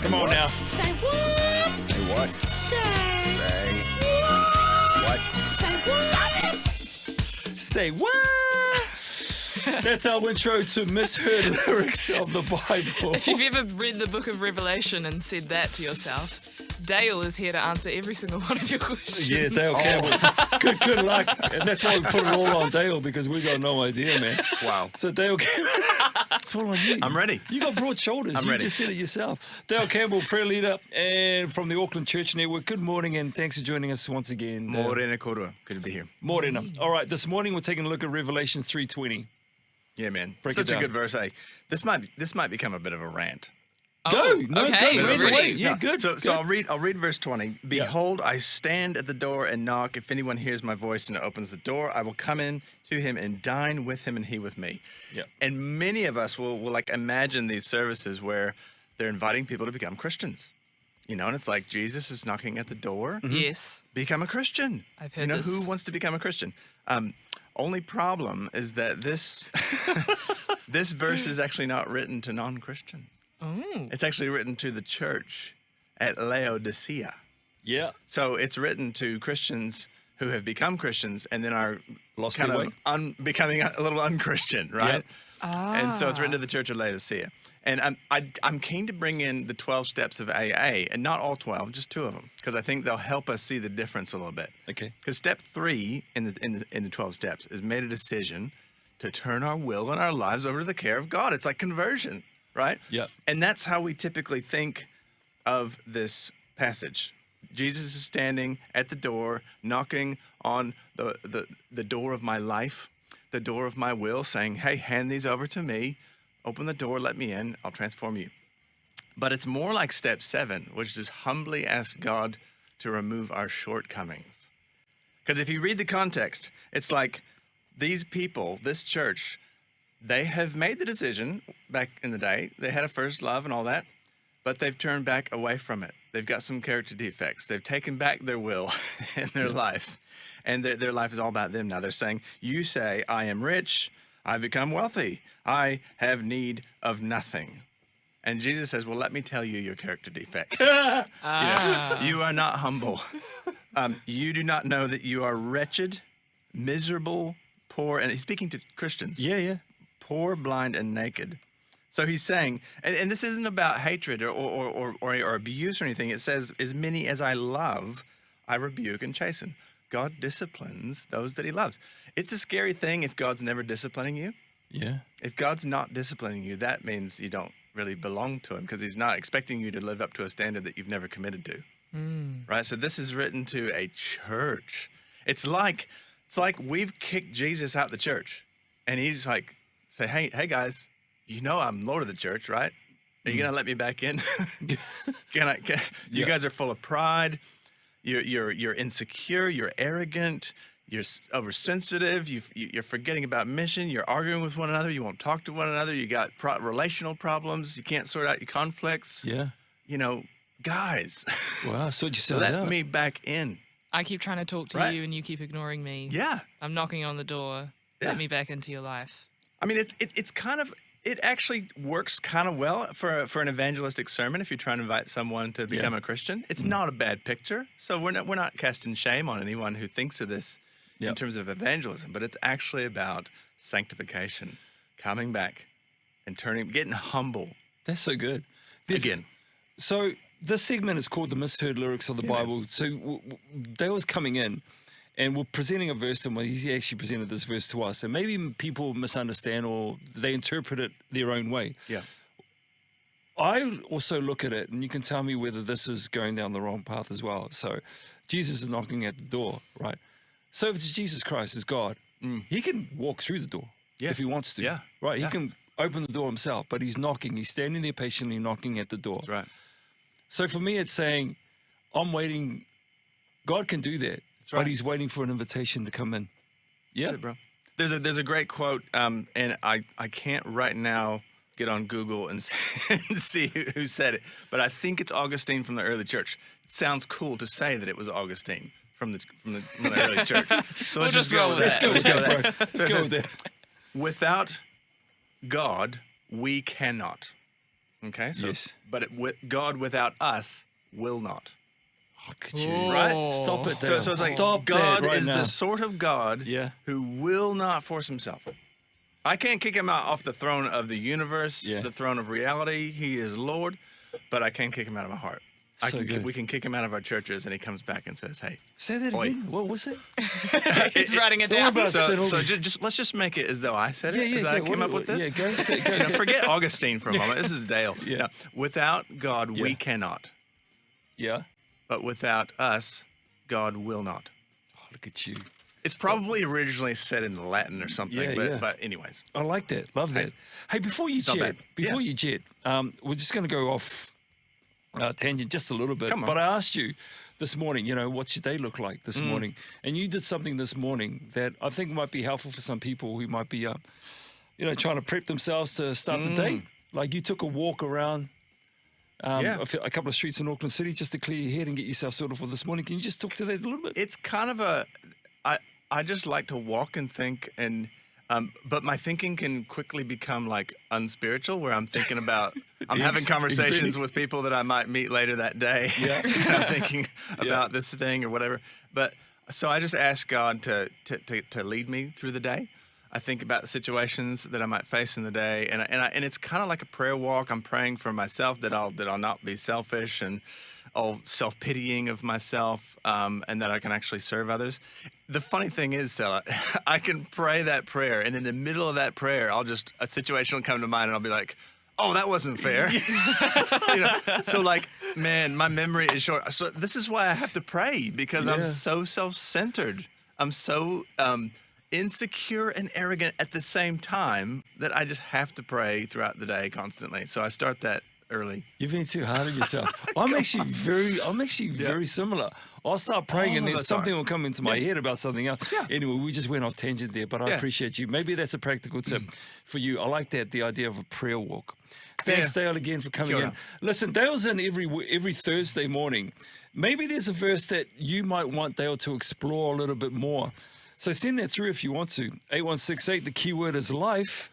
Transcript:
Come on now. Say what? Say what? Say What? Say what? Say what? That's our intro to misheard lyrics of the Bible. If you've ever read the book of Revelation and said that to yourself, Dale is here to answer every single one of your questions. Yeah, Dale Campbell. Good luck. And that's why we put it all on Dale, because we got no idea, man. Wow. So Dale Campbell, it's all on you. I'm ready. You got broad shoulders. I'm you ready. just said it yourself. Dale Campbell, prayer leader, and from the Auckland Church Network. Good morning, and thanks for joining us once again. Morena Korua. Good to be here. Morena. All right, this morning we're taking a look at Revelation 3:20. Yeah, man. Break it Such a down. good verse. Hey, this might become a bit of a rant. Go. No, okay, go. we're Read ready. away. Yeah, good. So good. I'll read verse 20. Behold, I stand at the door and knock. If anyone hears my voice and opens the door, I will come in to him and dine with him and he with me. Yeah. And many of us will like imagine these services where they're inviting people to become Christians. You know, and it's like Jesus is knocking at the door. Yes. Become a Christian. I've heard You know, this. who wants to become a Christian? Only problem is that this this verse is actually not written to non-Christians. Oh. It's actually written to the church at Laodicea. Yeah. So it's written to Christians who have become Christians and then are Lost kind their of way. becoming a little unchristian, right? Yep. And so it's written to the church of Laodicea. And I'm keen to bring in the 12 steps of AA, and not all 12, just 2 of them, because I think they'll help us see the difference a little bit. Okay. Because step 3 in the 12 steps is made a decision to turn our will and our lives over to the care of God. It's like conversion, right? Yep. And that's how we typically think of this passage. Jesus is standing at the door, knocking on the door of my life, the door of my will, saying, hey, hand these over to me. Open the door, let me in, I'll transform you. But it's more like step 7, which is humbly ask God to remove our shortcomings. Because if you read the context, it's like these people, this church, they have made the decision back in the day. They had a first love and all that, but they've turned back away from it. They've got some character defects. They've taken back their will in their life, and their life is all about them now. They're saying, you say, I am rich, I've become wealthy, I have need of nothing. And Jesus says, well, let me tell you your character defects. You know, you are not humble. You do not know that you are wretched, miserable, poor, and he's speaking to Christians. Yeah. Poor, blind, and naked. So he's saying, and this isn't about hatred or abuse or anything. It says, as many as I love, I rebuke and chasten. God disciplines those that he loves. It's a scary thing if God's never disciplining you. Yeah. If God's not disciplining you, that means you don't really belong to him, because he's not expecting you to live up to a standard that you've never committed to. Right? So this is written to a church. It's like we've kicked Jesus out the church, and he's like, say, hey guys, you know I'm Lord of the church, right? Are you gonna let me back in? You guys are full of pride. You're insecure. You're arrogant. You're oversensitive. You're forgetting about mission. You're arguing with one another. You won't talk to one another. You got relational problems. You can't sort out your conflicts. Yeah. You know, guys, Wow, sort yourselves out. let me back in. I keep trying to talk to Right. you and you keep ignoring me. Yeah. I'm knocking on the door. Yeah. Let me back into your life. I mean, it's kind of, it actually works kind of well for an evangelistic sermon if you're trying to invite someone to become a Christian. It's not a bad picture. So we're not casting shame on anyone who thinks of this in terms of evangelism, but it's actually about sanctification, coming back and getting humble That's so good. again. So this segment is called the misheard lyrics of the Bible. So Dale's coming in, and we're presenting a verse to him. He actually presented this verse to us, and maybe people misunderstand or they interpret it their own way. Yeah. I also look at it, and you can tell me whether this is going down the wrong path as well. So Jesus is knocking at the door, right? So if it's Jesus Christ, is God, he can walk through the door if he wants to. Yeah. Right? Yeah. He can open the door himself, but he's knocking. He's standing there patiently knocking at the door. That's right. So for me, it's saying, I'm waiting. God can do that, right. but he's waiting for an invitation to come in. Yeah. That's it, bro. There's a great quote, and I can't right now get on Google and see who said it, but I think it's Augustine from the early church. It sounds cool to say that it was Augustine from the early church. So let's just go with that. Let's go with that, bro. So Let's it go says, with that. without God, we cannot. Okay, so Yes. but God without us will not. Look at you. Right? Stop it. So Dale. it's like Stop God that right is now. the sort of God Yeah. who will not force himself. I can't kick him out off the throne of the universe, Yeah. the throne of reality. He is Lord, but I can't kick him out of my heart. So good. We can kick him out of our churches, and he comes back and says, "Hey." Say that Oi. again. What was it? He's writing it Don't down. worry about So, Settle so me. just let's just make it as though I said it, as I came up with this. Yeah, go. Say, go. You know, forget Augustine for a moment. This is Dale. Yeah. No, without God, we Yeah. cannot. Yeah. But without us, God will not. Oh, look at you. It's probably originally said in Latin or something. Yeah, but, yeah. but anyways, I like that. Love that. Hey, before you not jet, bad. we're just going to go off tangent just a little bit. Come on. But I asked you this morning, what's your day look like this morning? And you did something this morning that I think might be helpful for some people who might be, trying to prep themselves to start the day. Like you took a walk around Yeah. a couple of streets in Auckland City just to clear your head and get yourself sorted for this morning. Can you just talk to that a little bit? it's kind of I just like to walk and think, and but my thinking can quickly become like unspiritual, where I'm thinking about I'm having conversations with people that I might meet later that day. Yeah. And I'm thinking about this thing or whatever. But so I just ask God to lead me through the day. I think about the situations that I might face in the day, and it's kind of like a prayer walk. I'm praying for myself that I'll not be selfish and all self-pitying of myself, and that I can actually serve others. The funny thing is, Sela, I can pray that prayer, and in the middle of that prayer, a situation will come to mind, and I'll be like, "Oh, that wasn't fair." So like, man, my memory is short. So this is why I have to pray, because I'm Yeah. so self-centered. I'm so insecure and arrogant at the same time that I just have to pray throughout the day constantly. So I start that early. You're being too hard on yourself. I'm actually very similar. I'll start praying All and of then us something are. will come into my head about something else. Yeah. Anyway, we just went off tangent there, but I Yeah. appreciate you. Maybe that's a practical tip for you. I like that, the idea of a prayer walk. Thanks, Yeah. Dale, again for coming Kia in. ora. Listen, Dale's in every Thursday morning. Maybe there's a verse that you might want Dale to explore a little bit more. So send that through if you want to. 8168, the keyword is life.